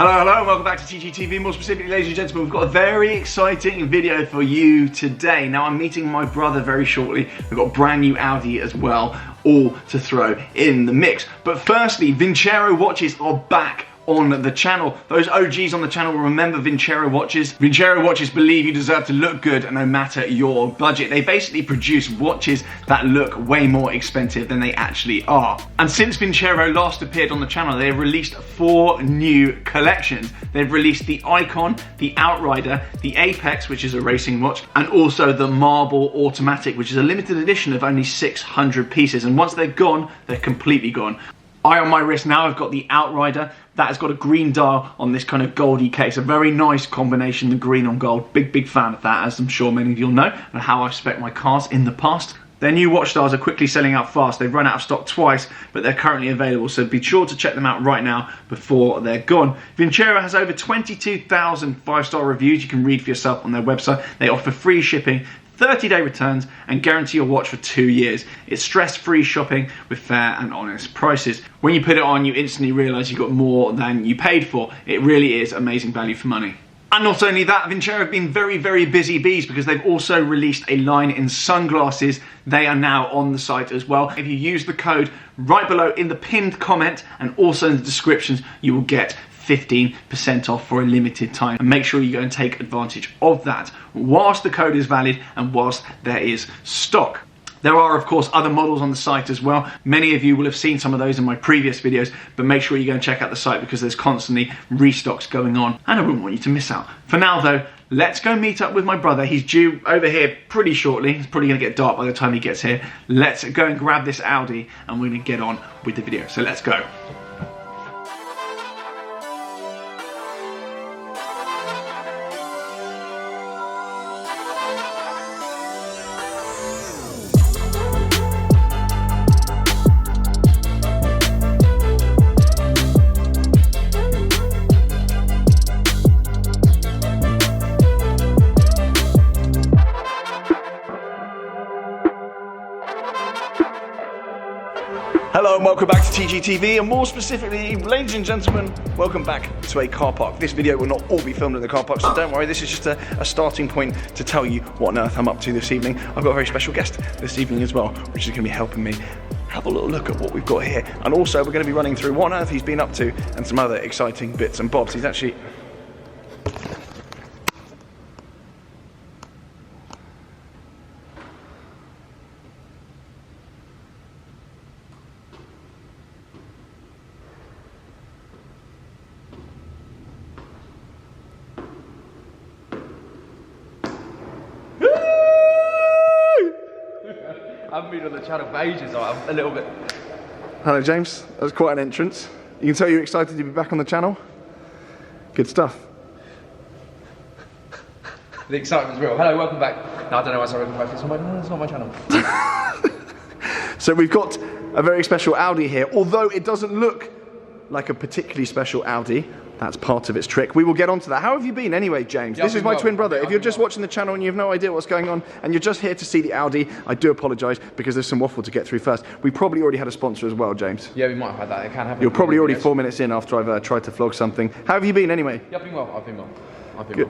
Hello, hello, and welcome back to TGTV. More specifically, ladies and gentlemen, we've got a very exciting video for you today. Now, I'm meeting my brother very shortly. We've got a brand new Audi as well, all to throw in the mix. But firstly, Vincero watches are back on the channel. Those OGs on the channel will remember Vincero watches. Vincero watches believe you deserve to look good no matter your budget. They basically produce watches that look way more expensive than they actually are. And since Vincero last appeared on the channel, they've released 4 new collections. They've released the Icon, the Outrider, the Apex, which is a racing watch, and also the Marble Automatic, which is a limited edition of only 600 pieces. And once they're gone, they're completely gone. On my wrist now, I've got the Outrider. That has got a green dial on this kind of goldy case. A very nice combination, the green on gold. Big fan of that, as I'm sure many of you'll know, and how I've spec my cars in the past. Their new watch stars are quickly selling out fast. They've run out of stock twice, but they're currently available, so be sure to check them out right now before they're gone. Vincero has over 22,000 5-star reviews you can read for yourself on their website. They offer free shipping, 30-day returns, and guarantee your watch for 2 years. It's stress-free shopping with fair and honest prices. When you put it on, you instantly realise you got more than you paid for. It really is amazing value for money. And not only that, Vincero have been very busy bees because they've also released a line in sunglasses. They are now on the site as well. If you use the code right below in the pinned comment and also in the descriptions, you will get 15% off for a limited time, and make sure you go and take advantage of that whilst the code is valid and whilst there is stock. There are of course other models on the site as well. Many of you will have seen some of those in my previous videos, but make sure you go and check out the site because there's constantly restocks going on and I wouldn't want you to miss out. For now though, let's go meet up with my brother. He's due over here pretty shortly. It's probably gonna get dark by the time he gets here. Let's go and grab this Audi and we're gonna get on with the video. So let's go. Hello and welcome back to TGTV, and more specifically, ladies and gentlemen, welcome back to a car park. This video will not all be filmed in the car park, so don't worry, this is just a starting point to tell you what on earth I'm up to this evening. I've got a very special guest this evening as well, which is going to be helping me have a little look at what we've got here. And also, we're going to be running through what on earth he's been up to and some other exciting bits and bobs. He's actually... I haven't been on the channel for ages, so I'm a little bit... Hello James, that was quite an entrance. You can tell you're excited to be back on the channel. Good stuff. The excitement's real. Hello, welcome back. No, I don't know why I said welcome back. It's not my channel. So we've got a very special Audi here, although it doesn't look like a particularly special Audi. That's part of its trick. We will get onto that. How have you been anyway, James? Yeah, this is my twin brother. If you're just watching the channel and you have no idea what's going on and you're just here to see the Audi, I do apologise because there's some waffle to get through first. We probably already had a sponsor as well, James. Yeah, we might have had that. It can happen. You're probably already 4 minutes in after I've tried to vlog something. How have you been anyway? Yeah, I've been well. I've been well. Good.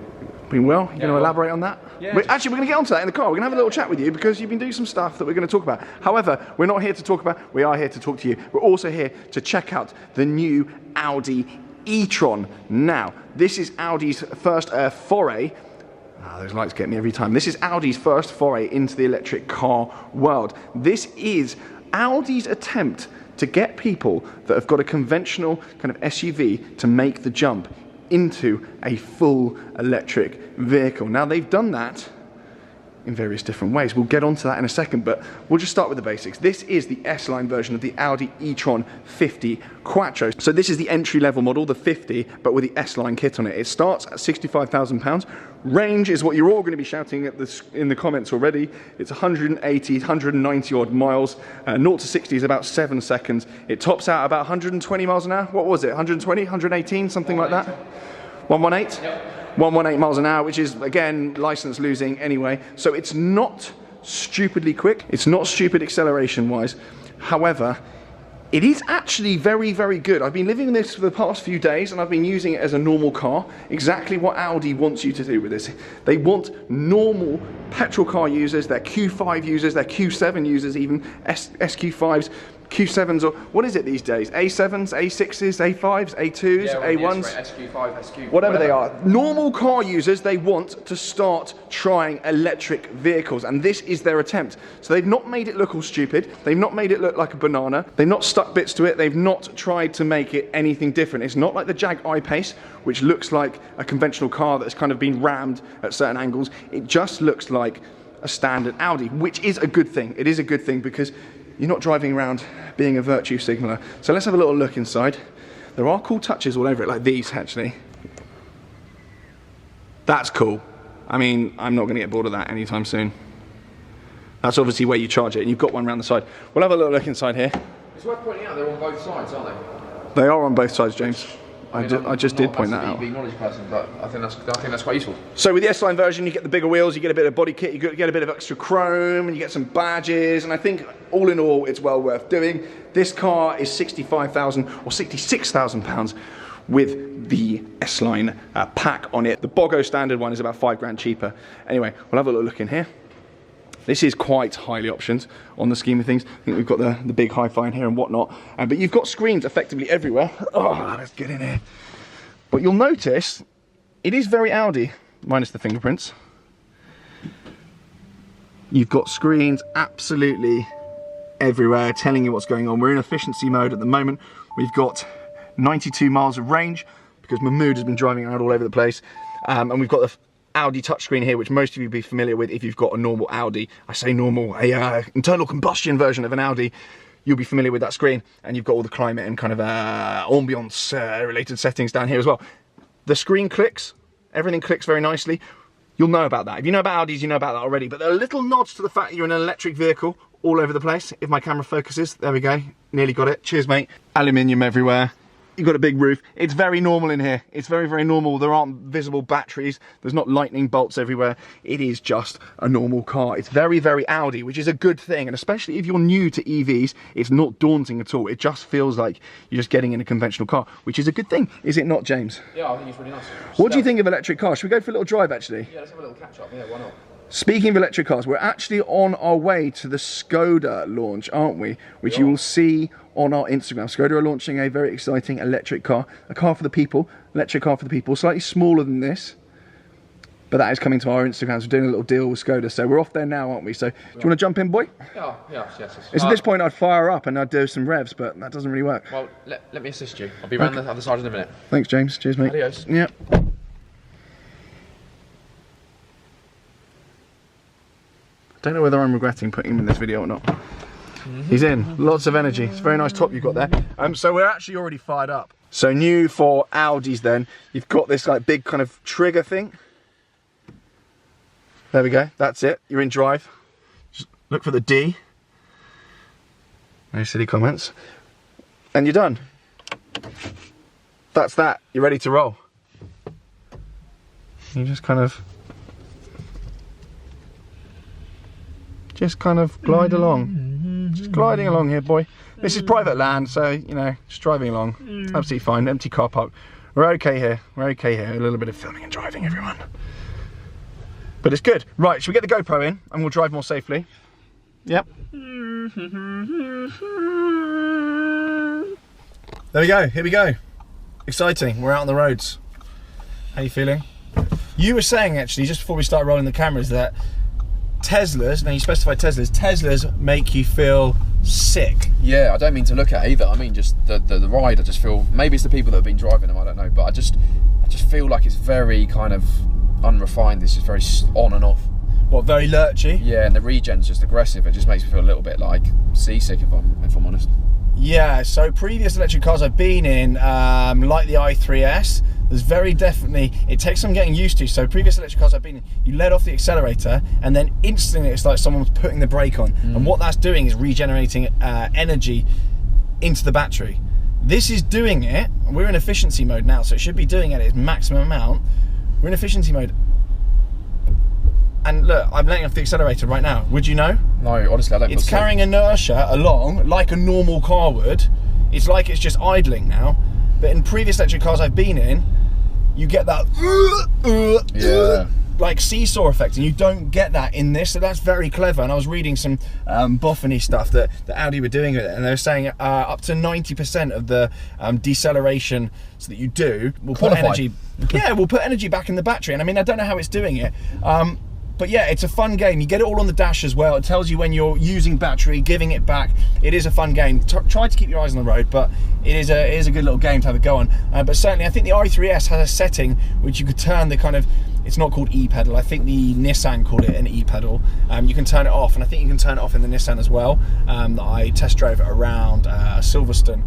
Been well? You going to elaborate on that? Yeah. Actually, we're going to get onto that in the car. We're going to have a little chat with you because you've been doing some stuff that we're going to talk about. However, we're not here to talk about, we are here to talk to you. We're also here to check out the new Audi E-Tron. Now, this is Audi's first foray. Those lights get me every time. This is Audi's first foray into the electric car world. This is Audi's attempt to get people that have got a conventional kind of SUV to make the jump into a full electric vehicle. Now, they've done that in various different ways. We'll get onto that in a second, but we'll just start with the basics. This is the S-Line version of the Audi E-Tron 50 Quattro. So this is the entry-level model, the 50, but with the S-Line kit on it. It starts at £65,000. Range is what you're all going to be shouting at in the comments already. It's 180, 190 odd miles. 0 to 60 is about 7 seconds. It tops out about 120 miles an hour. What was it? 120, 118, something like that? 118? Yep. 118 miles an hour, which is, again, license losing anyway. So it's not stupidly quick. It's not stupid acceleration-wise. However, It is actually very, very good. I've been living in this for the past few days and I've been using it as a normal car. Exactly what Audi wants you to do with this. They want normal petrol car users, their Q5 users, their Q7 users, even SQ5s, Q7s, or what is it these days? A7s, A6s, A5s, A2s, yeah, A1s, SQ5, SQ, whatever they are. Normal car users, they want to start trying electric vehicles, and this is their attempt. So they've not made it look all stupid. They've not made it look like a banana. They've not stuck bits to it. They've not tried to make it anything different. It's not like the Jag I-Pace, which looks like a conventional car that's kind of been rammed at certain angles. It just looks like a standard Audi, which is a good thing. It is a good thing because you're not driving around being a virtue signaler. So let's have a little look inside. There are cool touches all over it, like these actually. That's cool. I mean, I'm not going to get bored of that anytime soon. That's obviously where you charge it, and you've got one around the side. We'll have a little look inside here. It's worth pointing out they're on both sides, aren't they? They are on both sides, James. I just did point that out. I'm not a EV knowledge person, but I think that's quite useful. So with the S-Line version, you get the bigger wheels, you get a bit of body kit, you get a bit of extra chrome, and you get some badges, and I think all in all, it's well worth doing. This car is £65,000 or £66,000 with the S-Line pack on it. The Bogo standard one is about £5 cheaper. Anyway, we'll have a little look in here. This is quite highly optioned on the scheme of things. I think we've got the big hi-fi in here and whatnot. But you've got screens effectively everywhere. Oh, let's get in here. But you'll notice it is very Audi, minus the fingerprints. You've got screens absolutely everywhere telling you what's going on. We're in efficiency mode at the moment. We've got 92 miles of range because Mahmood has been driving around all over the place. And we've got the Audi touchscreen here, which most of you will be familiar with if you've got a normal Audi. I say normal, internal combustion version of an Audi. You'll be familiar with that screen, and you've got all the climate and kind of ambience related settings down here as well. The screen clicks, everything clicks very nicely. You'll know about that. If you know about Audis, you know about that already, but there are little nods to the fact that you're in an electric vehicle all over the place. If my camera focuses, there we go, nearly got it. Cheers, mate. Aluminium everywhere. You've got a big roof. It's very normal in here. It's very, very normal. There aren't visible batteries. There's not lightning bolts everywhere. It is just a normal car. It's very, very Audi, which is a good thing. And especially if you're new to EVs, it's not daunting at all. It just feels like you're just getting in a conventional car, which is a good thing. Is it not, James? Yeah, I think it's really nice. What do you think of electric cars? Should we go for a little drive, actually? Yeah, let's have a little catch up. Yeah, why not? Speaking of electric cars, we're actually on our way to the Skoda launch, aren't we? Which you will see on our Instagram. Skoda are launching a very exciting electric car, a car for the people, electric car for the people, slightly smaller than this, but that is coming to our Instagrams. We're doing a little deal with Skoda, so we're off there now, aren't we? So, do you want to jump in, boy? Yeah, yes. At this point, I'd fire up and I'd do some revs, but that doesn't really work. Well, let me assist you. I'll be around the other side in a minute. Thanks, James. Cheers, mate. Adios. Yeah. Don't know whether I'm regretting putting him in this video or not. He's in, lots of energy. It's a very nice top you've got there. So we're actually already fired up. So new for Audis then, you've got this like big kind of trigger thing. There we go, that's it, you're in drive. Just look for the D. No silly comments. And you're done. That's that, you're ready to roll. You just kind of glide along. Just gliding along here, boy. This is private land, so, you know, just driving along. Absolutely fine, empty car park. We're okay here, A little bit of filming and driving, everyone. But it's good. Right, should we get the GoPro in and we'll drive more safely? Yep. There we go, here we go. Exciting, we're out on the roads. How are you feeling? You were saying, actually, just before we start rolling the cameras, that Teslas, now you specified Teslas make you feel sick. Yeah, I don't mean to look at either. I mean just the ride. I just feel, maybe it's the people that have been driving them, I don't know, but I just feel like it's very kind of unrefined. It's just very on and off. What, very lurchy? Yeah, and the regen's just aggressive. It just makes me feel a little bit like seasick if I'm honest. Yeah, so previous electric cars I've been in, like the i3S, there's very definitely, it takes some getting used to. So previous electric cars I've been in, you let off the accelerator and then instantly it's like someone's putting the brake on. And what that's doing is regenerating energy into the battery. This is doing it, we're in efficiency mode now, so it should be doing it at its maximum amount. We're in efficiency mode. And look, I'm letting off the accelerator right now. Would you know? No, honestly, I don't. It's carrying inertia along like a normal car would, It's like it's just idling now. But in previous electric cars I've been in, you get that like seesaw effect, and you don't get that in this. So that's very clever. And I was reading some boffiny stuff that Audi were doing with it, and they were saying up to 90% of the deceleration that you do will put energy. Yeah, will put energy back in the battery. And I mean, I don't know how it's doing it. But yeah, it's a fun game. You get it all on the dash as well. It tells you when you're using battery, giving it back. It is a fun game. Try to keep your eyes on the road, but it is a good little game to have a go on. But certainly, I think the i3S has a setting which you could turn the kind of, it's not called E-pedal. I think the Nissan called it an E-pedal. You can turn it off, and I think you can turn it off in the Nissan as well. I test drove it around Silverstone,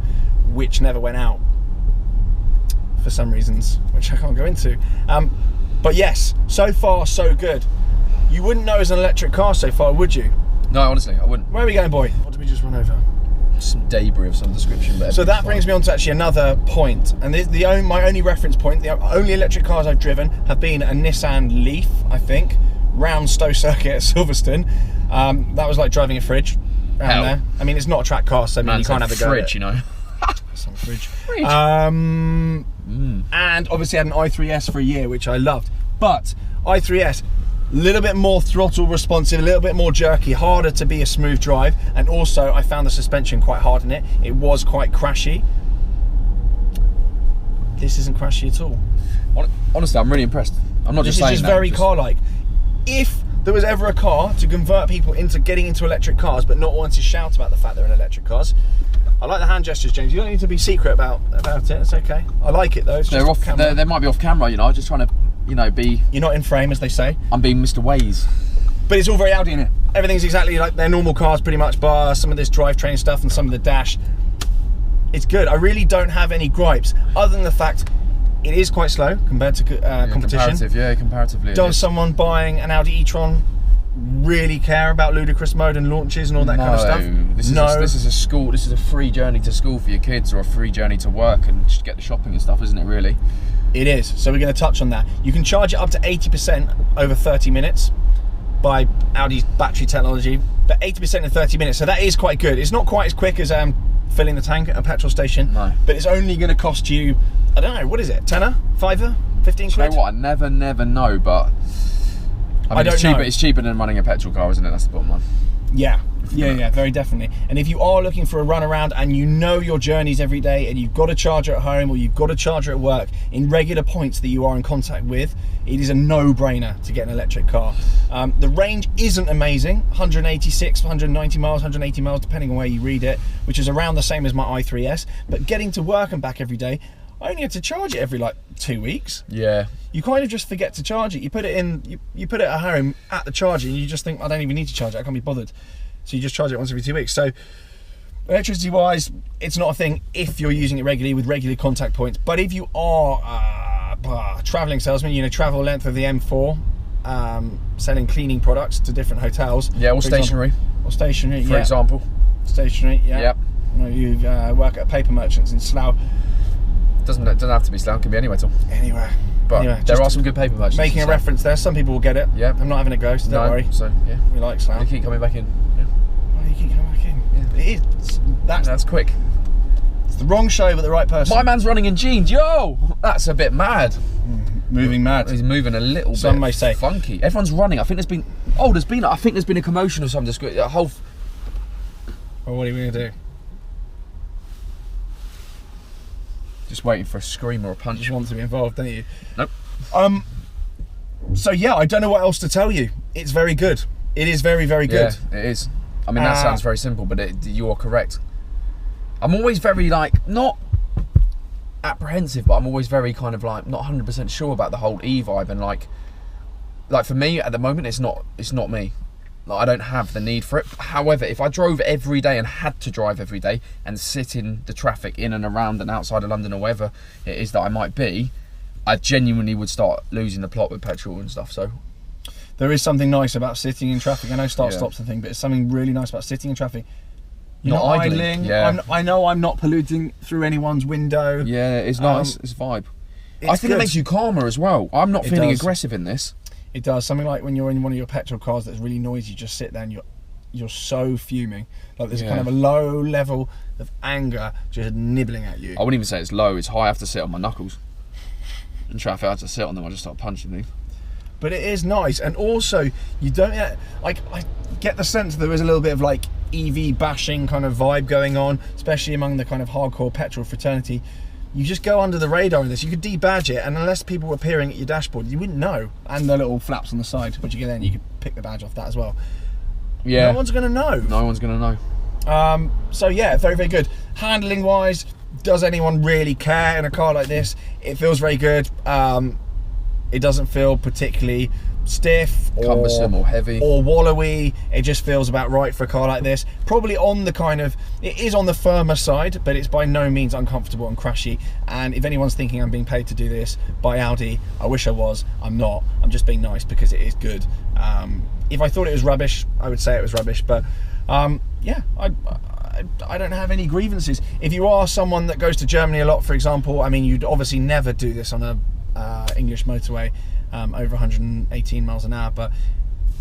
which never went out for some reasons, which I can't go into. But yes, so far so good. You wouldn't know it's an electric car so far, would you? No, honestly, I wouldn't. Where are we going, boy? What did we just run over? Some debris of some description. But so that brings me on to actually another point, and my only reference point, the only electric cars I've driven have been a Nissan Leaf, I think, round Stowe Circuit at Silverstone. That was like driving a fridge around there. I mean, it's not a track car, so I mean, you can't have a go fridge, you know. It's not a fridge. And obviously I had an i3S for a year, which I loved. But i3S, a little bit more throttle responsive, a little bit more jerky, harder to be a smooth drive, and also I found the suspension quite hard in it. It was quite crashy. This isn't crashy at all. Honestly, I'm really impressed. I'm not just saying that. This is just very car-like. If there was ever a car to convert people into getting into electric cars but not want to shout about the fact they're in electric cars, I like the hand gestures, James. You don't need to be secret about it. It's okay. I like it though. It's just off camera. They might be off camera, you know. Just trying to, you know, be. You're not in frame, as they say. I'm being Mr. Waze. But it's all very Audi in it. Everything's exactly like their normal cars, pretty much, bar some of this drivetrain stuff and some of the dash. It's good. I really don't have any gripes, other than the fact it is quite slow compared to competition. Comparatively. Does someone buying an Audi E-Tron really care about ludicrous mode and launches and all that kind of stuff? This is a school. This is a free journey to school for your kids, or a free journey to work and just get the shopping and stuff, isn't it? Really. It is. So we're going to touch on that. You can charge it up to 80% over 30 minutes by Audi's battery technology, but 80% in 30 minutes. So that is quite good. It's not quite as quick as filling the tank at a petrol station, no. But it's only going to cost you, I don't know, what is it? Tenner? Fiver? 15 quid? You know what? I never know, but I mean, it's cheaper than running a petrol car, isn't it? That's the bottom line. Yeah, very definitely. And if you are looking for a run around and you know your journeys every day and you've got a charger at home or you've got a charger at work in regular points that you are in contact with, it is a no-brainer to get an electric car. The range isn't amazing, 186, 190 miles, 180 miles, depending on where you read it, which is around the same as my i3S. But getting to work and back every day, I only had to charge it every like 2 weeks. Yeah. You kind of just forget to charge it. You put it in, you put it at home at the charger, and you just think, I don't even need to charge it, I can't be bothered. So you just charge it once every 2 weeks. So electricity wise, it's not a thing if you're using it regularly with regular contact points. But if you are a traveling salesman, you know, travel length of the M4, selling cleaning products to different hotels. Yeah, or stationery. Or stationery, for example. Stationery, yeah. Yep. You work at paper merchants in Slough. Doesn't have to be Slough, it can be anywhere at all. Anywhere. But anyway, there are some good paper merchants. Making a reference there, some people will get it. Yeah. I'm not having a go, so don't worry. So yeah. We like Slough. You keep coming back in. Yeah. Oh, you keep coming back in. Yeah. It is. That's quick. It's the wrong show, but the right person. My man's running in jeans. Yo! That's a bit mad. Moving mad. He's moving a little bit. Some may say funky. Everyone's running. I think there's been. I think there's been a commotion of some description. A whole. Well, what are we going to do? Just waiting for a scream or a punch. You just want to be involved, don't you? Nope. So yeah, I don't know what else to tell you. It's very good. It is very, very good. Yeah, it is. I mean, that sounds very simple, but you are correct. I'm always very like, not apprehensive, but I'm always very kind of like not 100% sure about the whole E-vibe, and like for me at the moment, it's not me. Like, I don't have the need for it. However, if I drove every day and had to drive every day and sit in the traffic in and around and outside of London or wherever it is that I might be, I genuinely would start losing the plot with petrol and stuff. So there is something nice about sitting in traffic. I know start-stops and things, but it's something really nice about sitting in traffic. You're not idling. Yeah. I know I'm not polluting through anyone's window. Yeah, it's nice. It's a vibe. I think good. It makes you calmer as well. I'm not feeling aggressive in this. It does. Something like when you're in one of your petrol cars that's really noisy, you just sit there and you're so fuming. Like there's kind of a low level of anger just nibbling at you. I wouldn't even say it's low, it's high. I have to sit on my knuckles. In traffic, I have to sit on them, I just start punching things. But it is nice, and also you don't like. I get the sense there is a little bit of like EV bashing kind of vibe going on, especially among the kind of hardcore petrol fraternity. You just go under the radar in this. You could debadge it, and unless people were peering at your dashboard, you wouldn't know. And the little flaps on the side, once you get in, you could pick the badge off that as well. Yeah. No one's gonna know. No one's gonna know. So yeah, very, very good. Handling wise, does anyone really care in a car like this? It feels very good. It doesn't feel particularly stiff or cumbersome or heavy or wallowy. It just feels about right for a car like this. Probably on the kind of, it is on the firmer side, but it's by no means uncomfortable and crashy. And if anyone's thinking I'm being paid to do this by Audi, I wish I was. I'm not. I'm just being nice because it is good. If I thought it was rubbish, I would say it was rubbish. But yeah, I don't have any grievances. If you are someone that goes to Germany a lot, for example, I mean, you'd obviously never do this on a English motorway over 118 miles an hour, but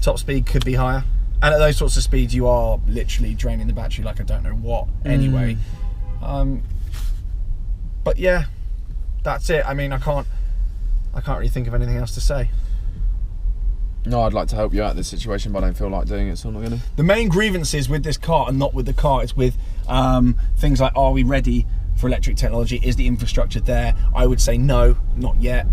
top speed could be higher, and at those sorts of speeds you are literally draining the battery like I don't know what anyway. But yeah, that's it. I mean, I can't really think of anything else to say. No, I'd like to help you out in this situation, but I don't feel like doing it, so I'm not going to. The main grievances with this car, and not with the car, it's with things like, are we ready for electric technology? Is the infrastructure there? I would say no, not yet,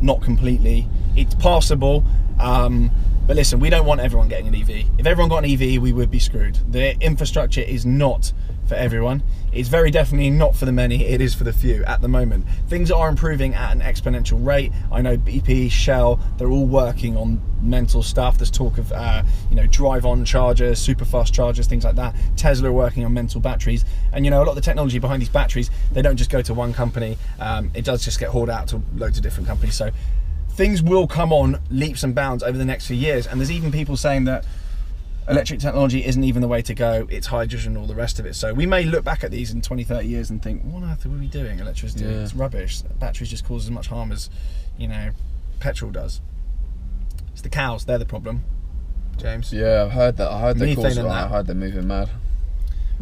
not completely. It's possible, but listen, we don't want everyone getting an EV. If everyone got an EV, we would be screwed. The infrastructure is not for everyone. It's very definitely not for the many, it is for the few at the moment. Things are improving at an exponential rate. I know BP, Shell, they're all working on mental stuff. There's talk of you know, drive-on chargers, super fast chargers, things like that. Tesla are working on mental batteries, and you know, a lot of the technology behind these batteries, they don't just go to one company. It does just get hauled out to loads of different companies. So things will come on leaps and bounds over the next few years, and there's even people saying that electric technology isn't even the way to go, it's hydrogen, all the rest of it. So we may look back at these in 20, 30 years and think, what on earth are we doing? Electricity, it's rubbish. Batteries just cause as much harm as, you know, petrol does. It's the cows, they're the problem, James. Yeah, I've heard that. I heard they're Methane I heard they're moving mad.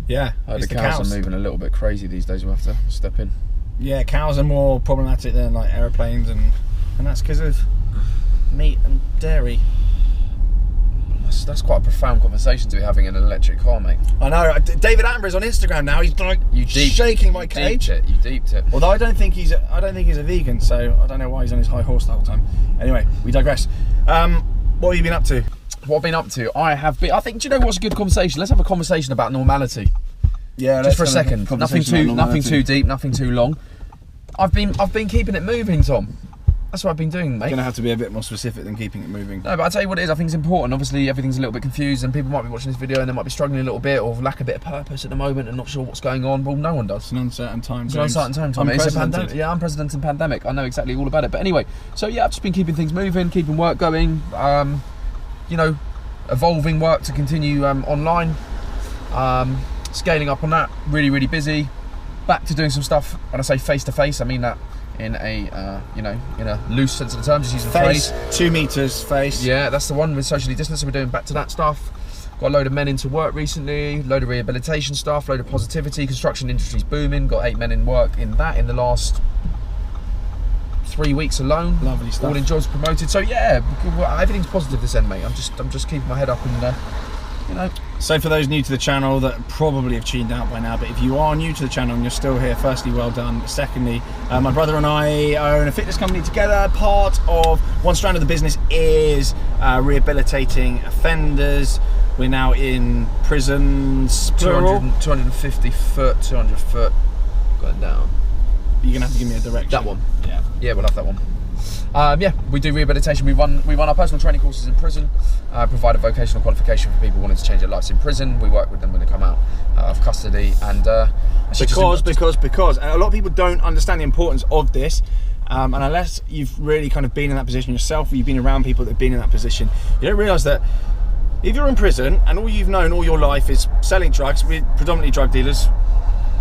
Yeah, I heard the cows are moving a little bit crazy these days. We'll have to step in. Yeah, cows are more problematic than like aeroplanes, and that's because of meat and dairy. That's quite a profound conversation to be having in an electric car, mate. I know. David Attenborough's on Instagram now. He's like shaking my cage. You deeped it. Although I don't think he's a vegan, so I don't know why he's on his high horse the whole time. Anyway, we digress. What have you been up to? What I've been up to? I think. Do you know what's a good conversation? Let's have a conversation about normality. Yeah, just for a second. Nothing too deep. Nothing too long. I've been keeping it moving, Tom. That's what I've been doing, mate. You're going to have to be a bit more specific than keeping it moving. No, but I'll tell you what it is, I think it's important. Obviously, everything's a little bit confused and people might be watching this video and they might be struggling a little bit or lack a bit of purpose at the moment and not sure what's going on. Well, no one does. It's an uncertain time. It's an uncertain time, Tom. It's a pandemic. Yeah, unprecedented pandemic. I know exactly all about it. But anyway, so yeah, I've just been keeping things moving, keeping work going, you know, evolving work to continue online, scaling up on that, really, really busy. Back to doing some stuff, when I say face-to-face, I mean that in a you know, in a loose sense of the term, just using face, phrase. 2 meters face. Yeah, that's the one with socially distanced, so we're doing back to that stuff. Got a load of men into work recently, load of rehabilitation stuff, load of positivity. Construction industry's booming, got 8 men in work in that in the last 3 weeks alone. Lovely stuff. All in jobs promoted, so yeah, everything's positive this end, mate. I'm just keeping my head up and you know. So for those new to the channel that probably have tuned out by now, but if you are new to the channel and you're still here, firstly, well done. Secondly, my brother and I own a fitness company together. Part of one strand of the business is rehabilitating offenders. We're now in prisons, plural. 250 foot, 200 foot, going down. You're gonna have to give me a direction. That one. Yeah. Yeah, we'll have that one. Yeah, we do rehabilitation. We run our personal training courses in prison, provide a vocational qualification for people wanting to change their lives in prison. We work with them when they come out of custody, and because and a lot of people don't understand the importance of this, and unless you've really kind of been in that position yourself, or you've been around people that have been in that position, you don't realise that if you're in prison and all you've known all your life is selling drugs, we're predominantly drug dealers.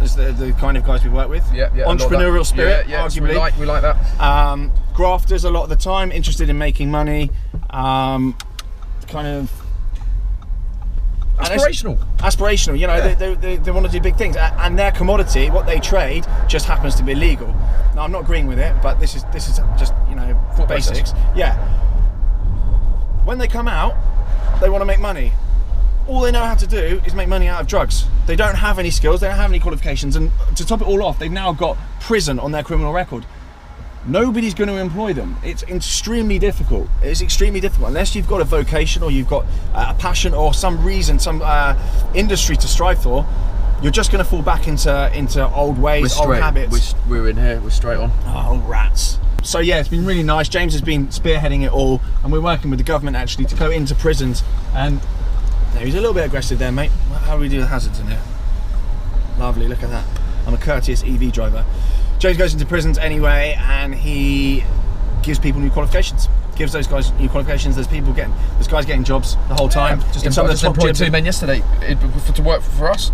Is the kind of guys we work with. Yeah, entrepreneurial spirit, arguably. So we like that. Grafters a lot of the time, interested in making money. Kind of Aspirational, you know, Yeah. they want to do big things, and their commodity, what they trade, just happens to be illegal. Now, I'm not agreeing with it, but this is just, you know, basics. Yeah. When they come out, they want to make money. All they know how to do is make money out of drugs. They don't have any skills, they don't have any qualifications, and to top it all off, they've now got prison on their criminal record. Nobody's going to employ them. It's extremely difficult. It's extremely difficult unless you've got a vocation or you've got a passion or some reason, some industry to strive for. You're just going to fall back into old ways, old habits. We're in here. We're straight on. Oh, rats. So yeah, it's been really nice. James has been spearheading it all, and we're working with the government actually to go into prisons. And he's a little bit aggressive there, mate. How do we do the hazards in here? Lovely. Look at that. I'm a courteous EV driver. James goes into prisons anyway, and he gives people new qualifications. Gives those guys new qualifications. There's guys getting jobs the whole time. Just in some of the top employed gyms, 2 men yesterday to work for us.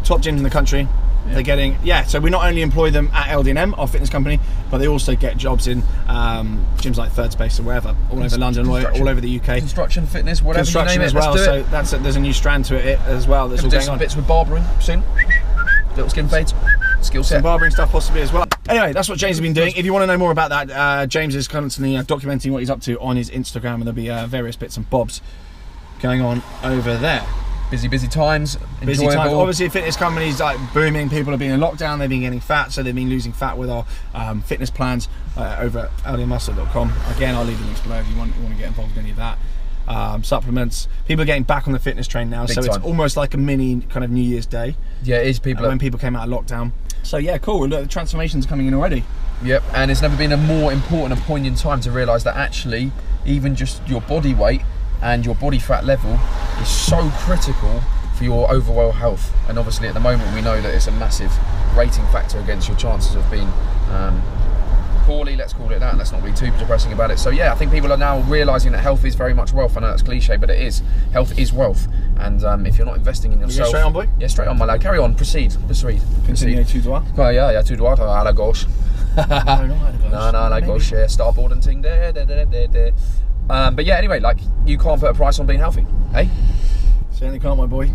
top gyms in the country. Yeah. They're getting so we not only employ them at LD&M, our fitness company, but they also get jobs in gyms like Third Space or wherever, all over London, all over the UK. Construction, fitness, whatever Construction you name as well. Let's do So there's a new strand to it as well. That's all do going some on. bits with barbering soon. Little skin fades. Skill set. Some barbering stuff possibly as well. Anyway, that's what James has been doing. If you want to know more about that, James is constantly documenting what he's up to on his Instagram, and there'll be various bits and bobs going on over there. Busy times. Busy enjoyable. times. Obviously, fitness companies like booming. People have been in lockdown. They've been getting fat, so they've been losing fat with our fitness plans over at audiomuscle.com. Again, I'll leave the links below if you want to get involved in any of that. Supplements. People are getting back on the fitness train now, so it's almost like a mini kind of New Year's Day. Yeah, it is. When people came out of lockdown. So yeah, cool. Look, the transformations are coming in already. Yep, and it's never been a more important and poignant time to realise that actually, even just your body weight and your body fat level is so critical for your overall health. And obviously, at the moment, we know that it's a massive rating factor against your chances of being poorly, let's call it that. Let's not be too depressing about it. So yeah, I think people are now realising that health is very much wealth. I know that's cliche, but it is. Health is wealth. And if you're not investing in yourself... straight on, boy? Yeah, straight on, my lad. Carry on. Proceed. Continue, tout droit. Well, yeah, tout droit, à la gauche. No, à la gauche, yeah. Starboard and ting, there. But yeah, anyway, like, you can't put a price on being healthy, eh? Certainly can't, my boy.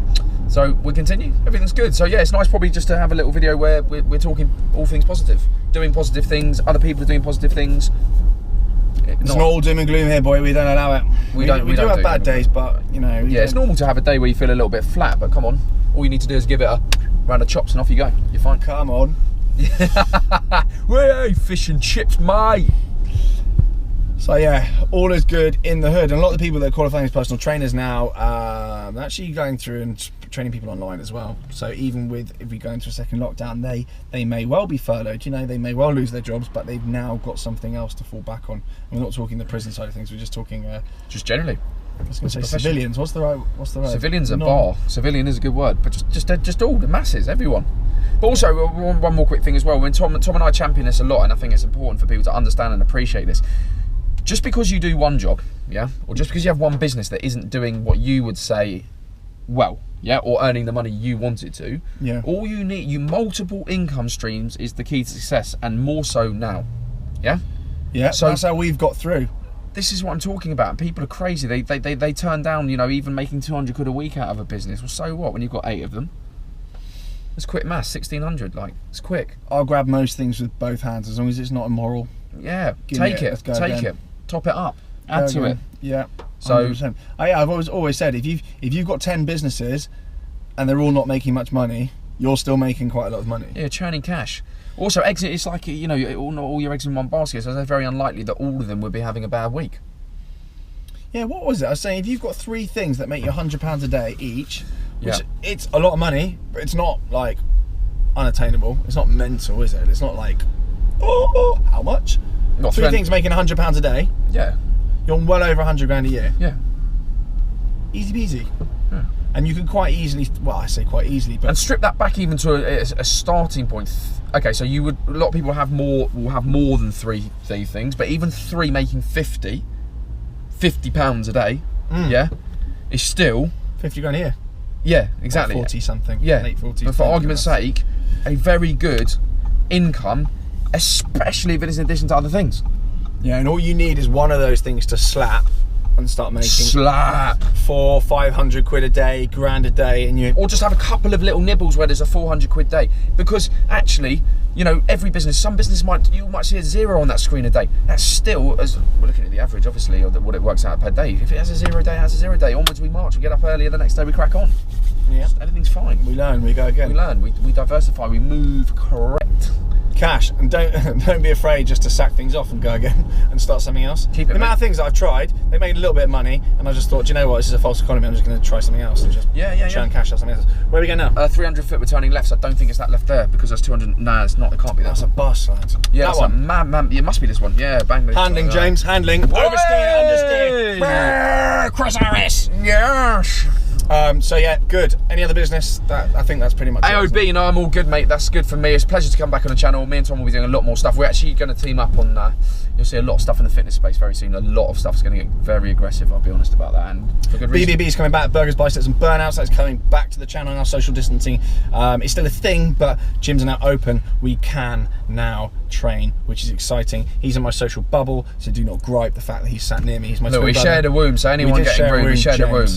So we continue. Everything's good. So yeah, it's nice probably just to have a little video where we're talking all things positive, doing positive things. Other people are doing positive things. It's not all doom and gloom here, boy. We don't allow it. We do have bad days, but you know. Yeah, it's normal to have a day where you feel a little bit flat. But come on, all you need to do is give it a round of chops and off you go. You're fine. Come on. Hey, fish and chips, mate. So yeah, all is good in the hood, and a lot of the people that are qualifying as personal trainers now they're actually going through and training people online as well. So even if we go into a second lockdown, they may well be furloughed. You know, they may well lose their jobs, but they've now got something else to fall back on. And we're not talking the prison side of things. We're just talking just generally. I was going to say civilians. What's the right? Civilians are bar. Civilian is a good word, but just all the masses, everyone. But also one more quick thing as well. When Tom and I champion this a lot, and I think it's important for people to understand and appreciate this. Just because you do one job, yeah, or just because you have one business that isn't doing what you would say well, yeah, or earning the money you want it to, yeah, all you need, multiple income streams is the key to success, and more so now, yeah? Yeah, so that's how we've got through. This is what I'm talking about. People are crazy. They turn down, you know, even making 200 quid a week out of a business. Well, so what when you've got 8 of them? It's quick maths, 1,600, like, it's quick. I'll grab most things with both hands as long as it's not immoral. Yeah, take it. Top it up, add to it. Yeah. 100%. So I've always said if you've got 10 businesses and they're all not making much money, you're still making quite a lot of money. Yeah, churning cash. Also, exit. It's like, you know, not all your eggs in one basket. So it's very unlikely that all of them would be having a bad week. Yeah, what was it? I was saying if you've got 3 things that make you £100 a day each, which it's a lot of money, but it's not like unattainable. It's not mental, is it? It's not like how much? Not 3 things making £100 a day. Yeah. You're well over 100 grand a year. Yeah. Easy peasy. Yeah. And you can quite easily, well, I say quite easily, but... And strip that back even to a starting point. Okay, so a lot of people will have more than 3 things, but even 3 making £50 a day, yeah, is still... 50 grand a year. Yeah, exactly. 40 something. Yeah. Late 40s. But for argument's sake, a very good income, especially if it is in addition to other things. Yeah, and all you need is one of those things to slap, and start making slap 400-500 quid a day, grand a day, and you. Or just have a couple of little nibbles where there's a 400 quid day. Because actually, you know, every business, some business you might see a 0 on that screen a day. That's still, as we're looking at the average, obviously, or what it works out per day. If it has a 0 day, it has a 0 day. Onwards we march. We get up earlier. The next day we crack on. Yeah. Everything's fine. We learn. We go again. We learn. We diversify. We move correct. Cash, and don't be afraid just to sack things off and go again and start something else. Keep it. The amount of things that I've tried, they made a little bit of money, and I just thought, do you know what? This is a false economy. I'm just going to try something else and just churn cash out something else. Where are we going now? 300 foot. We're turning left. So I don't think it's that left there because there's 200. Nah, it's not. It can't be that. That's a bus, lads. Yeah, that that's one. Man, it must be this one. Yeah, bang. Handling, James. Handling. Oversteer. Understeer. Cross Harris. Yes. So yeah, good. Any other business? I think that's pretty much AOB, you know, I'm all good, mate. That's good for me. It's a pleasure to come back on the channel. Me and Tom will be doing a lot more stuff. We're actually going to team up on, you'll see a lot of stuff in the fitness space very soon. A lot of stuff's going to get very aggressive, I'll be honest about that. And for good reason. BBB is coming back, Burgers, Biceps and Burnouts. That's coming back to the channel now. Social distancing. It's still a thing, but gyms are now open. We can now train, which is exciting. He's in my social bubble, so do not gripe the fact that he's sat near me. He's my Look, we shared a womb, so anyone getting room, we shared a womb.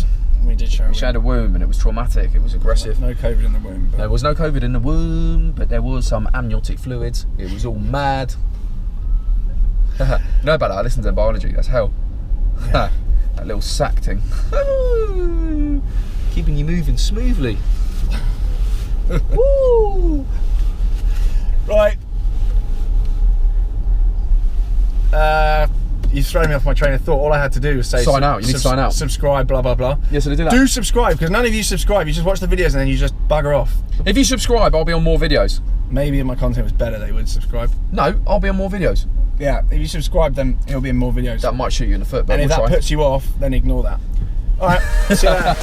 We did share a womb. We shared a womb and it was traumatic, it was aggressive. No COVID in the womb. But... There was no COVID in the womb, but there was some amniotic fluids. It was all mad. You know about that? I listened to biology, that's hell. Yeah. That little sack thing. Keeping you moving smoothly. Woo! Right. You've thrown me off my train of thought. All I had to do was say sign out. You need to sign out. Subscribe, blah blah blah. Yeah, so they do that. Do subscribe, because none of you subscribe. You just watch the videos and then you just bugger off. If you subscribe, I'll be on more videos. Maybe if my content was better, they would subscribe. No, I'll be on more videos. Yeah, if you subscribe, then it'll be in more videos. That might shoot you in the foot, but and if we'll that try. puts you off, then ignore that. All right, see you later.